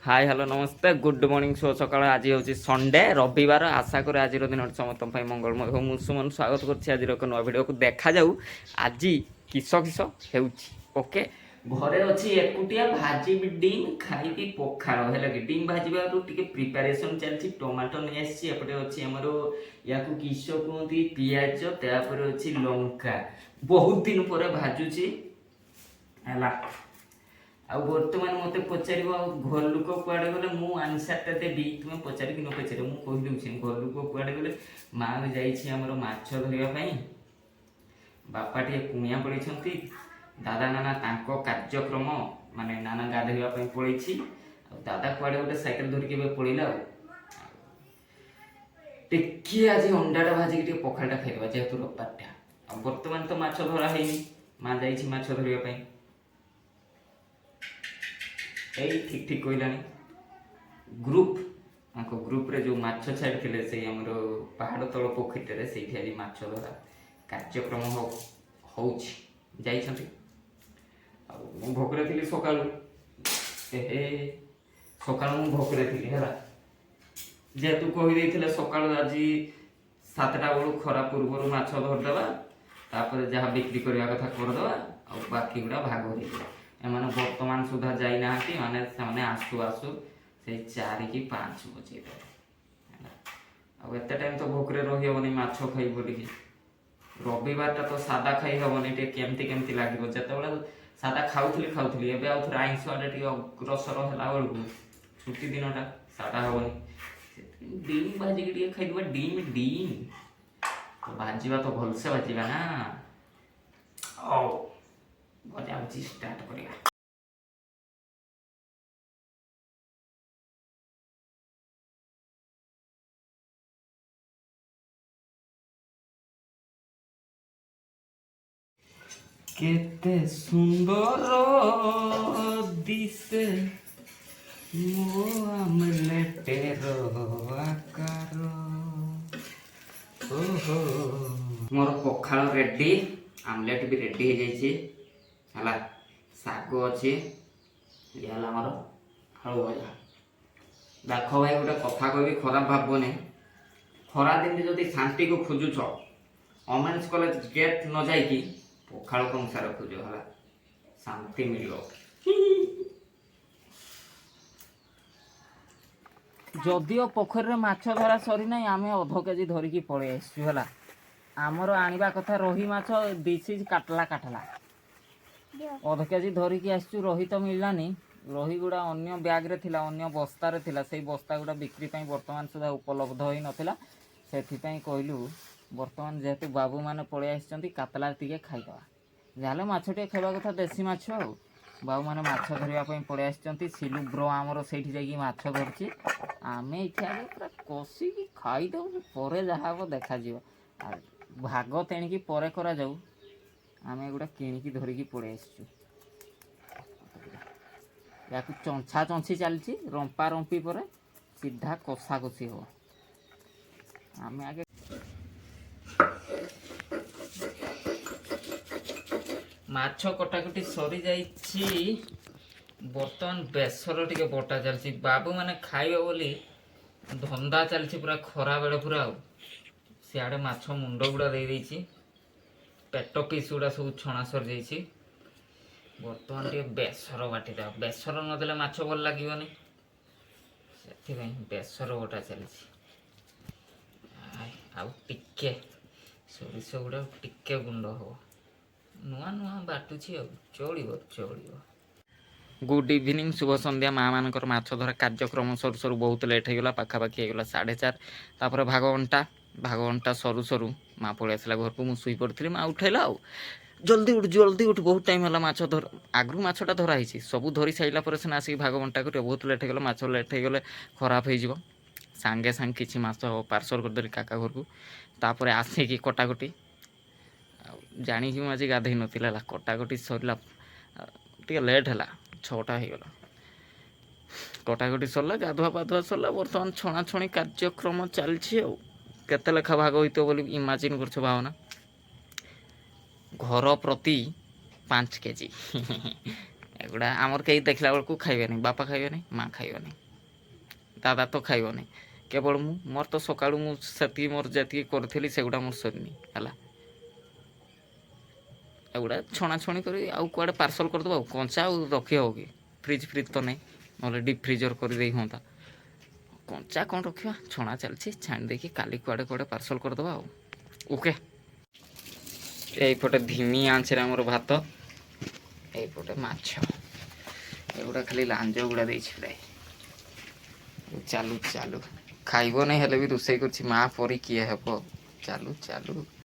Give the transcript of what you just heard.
Hi hello नमस्ते good morning show सकाळ आज हूँ संडे रविवार आशा करे आज दिन समस्त मंगलमय हो मु सुमन स्वागत कर नुआ भिड को देखा जाऊ आज किस किस होके घरे अच्छी एकुटिया भाजी डीम खाई पखाड़ है कि डीम भाजवा टे प्रिपेरेसन चलती टमाटो नहीं आसी एपटे अच्छी आमर या किस कहते पिज तापर अच्छी लंका बहुत दिन पर भाजुची है आ बर्तमान मत पचार घर लोक कुआड़े गले मु आंसरटा देवी तुम्हें पचार कि न पचार मुझे कहीदे घर लोक कुआड़े गले माँ जामर माछ धरवाई बापा टे कुणिया पड़े दादा नाना तांको कार्यक्रम माने नाना गाधोवाई पड़े दादा कुआड़े गोटे सैकेल धरिक पड़ेगा टिके आज अंडाटा भाजिक पखाड़ा खाईदेवा जेहेतु रविवारटा बर्तमान तो माछ धरा है माँ जाइए माछ धरवाई ठीक ठीक कहलानी ग्रुप रे जो माछ छाड़ी से आमर पहाड़ तल पोखरी से आज माछ धरा कार्यक्रम हो भोकरे थी सका सका भोकरे थी है जेहेतु कहीदे सका आज 7टा बेलू खरा पूर्व माछ धरदेवा तापर जहाँ बिक्री करने कथा करदे आ बाकी गुड़ा भाग हो एमाने वर्तमान सुधा जाई नाहांती माने से आसु आसु से 4 कि 5 बजे आ एत टाइम तो भोकरे रही हेनी माछ खाई बोली रविवार तो सादा खाई हेनी केमती केमती लगे जिते सादा खाऊली एवं आउ थे आईंष आड़े ग्रसर है बेलू छुट्टी दिनटा सादा हेनी डीम भाजिक खाईदे डीम डीम तो भाजवा तो भलसे भाजवा ना ओ बजा स्टार्ट करेगा केते सुंदर दिसे मो आमलेटेर आकार ओहो मोर पखाल रेडी आमलेट भी रेडी हो जाइए है शाग अच्छे ये आमर आलू भजा देख भाई गोटे कथा कह खराब भावनी खरा दिन जदि शांति को खोजुच वोमेन्स कॉलेज गेट न जाकि पखाल कंसार खोज है शांति मिल जदिओ पोखरी माछ धरा सरी ना आम अध केजी धरिकी पलि आसचु है आमर आनिबा कथा रोही माछ दिस काटला काटला अध केजी धरिकी आसचु रोही तो मिललानी रोही गुड़ा अन्य ब्याग्रे थिला अन्य बस्तारे थिला से बस्ता गुड़ा बिक्री पाई वर्तमान सुधा उपलब्ध होई नथिला सेथिपाई कहलु वर्तमान जेहेतु बाबू माने पलि आसचंती कातला टिके खाइदवा जाले माछ टिके खाइबा कथा देसी माछ आ बाबू माने माछ धरिया पई पलि आसचंती सिलु ब्रो आमर सेठी जाई माछ धरची आमे इथे आगे पूरा कसिकी खाइदउ परे जहा हो देखा जिवो आ भाग तेणिकी परे करा जाऊ आम एगुड़ा किणिकी धरिकी पलि आसचु या चंछा चंछी चलती रंपा रंपी पर सीधा कषा कषी हो आम आगे माछ कटाकटी सरी जाइए बर्तमान बेसर टिके बटा चलती बाबू माने खाइबे बोली धंदा चलती पूरा खरा बेले पूरा सियाड़े माछ मुंड गुड़ा दे देछि पेट पीस गुड़ा सब छणा सर जाइए बर्तमान टे बेसर बाटी दे बेसर नदेले माछ भल लगे से बेसर बटा चलती टिके सोरिष गुड़ा टिके गुंड हो नुआ नुआ बाटुची चलिव चलिव गुड इवनिंग शुभ संध्या माँ मानकर माछ धरा कार्यक्रम सरू सरू बहुत लेट होगा पाखापाखि होगा 4:30 तापर भाग घंटा सरू सरू माँ पलि आसला घर को मुझे पड़ी माँ उठेला जल्दी उठ बहुत टाइम है माछ धर आगु माछटा धराई सब धरी सारा पर सीना आसिक भाग घंटा कर बहुत लेट होगा माछ लेट होगले खराब हो सांगे सांगे किसी माछ पार्सल करदे काका घर को तापर आसिकी कटाकटी जाणी मुझे गाधे नाला कटाकटी सरला टे लेट है 6टा होगला कटाकटी सरला गाधुआ पाधुआ सरला बर्तमान छणाछणी कार्यक्रम चलती केते लेखा भाग होइतो बोली इमाजिन कर भावना घर प्रति 5 केजी ଏଗୁଡ଼ା ଆମର କେହି ଦେଖିଲା ବେଳକୁ ଖାଇବେନି, ବାପା ଖାଇବେନି, ମା ଖାଇବେନି, ଦାଦା ତ ଖାଇବନି, କେବଳ ମୁଁ। ମୋର ତ ସକାଳୁ ମୁଁ ସେତିକି ମୋର ଯେତିକି କରିଥିଲି ସେଗୁଡ଼ା ମୋର ସରିନି ହେଲା। ଏଗୁଡ଼ା ଛଣାଛଣି କରି ଆଉ କୁଆଡ଼େ ପାର୍ସଲ୍ କରିଦେବା ଆଉ, କଞ୍ଚା ଆଉ ରଖି ହେବ କି? ଫ୍ରିଜ୍ ତ ନାହିଁ, ନହେଲେ ଡିପ୍ ଫ୍ରିଜର୍ କରିଦେଇ ହୁଅନ୍ତା। କଞ୍ଚା କ'ଣ ରଖିବା, ଛଣା ଚାଲିଛି, ଛାଣି ଦେଇକି କାଲି କୁଆଡ଼େ ପାର୍ସଲ୍ କରିଦେବା ଆଉ। ଓକେ। ଏଇପଟେ ଧିମି ଆଞ୍ଚରେ ଆମର ଭାତ, ଏଇପଟେ ମାଛ, ଏଗୁଡ଼ା ଖାଲି ଲାଞ୍ଜ ଗୁଡ଼ା ଦେଇଛି ପ୍ରାୟ। ଚାଲୁ ଖାଇବ ନାହିଁ ହେଲେ ବି ରୋଷେଇ କରୁଛି, ମା ପରି କିଏ ହେବ। ଚାଲୁ।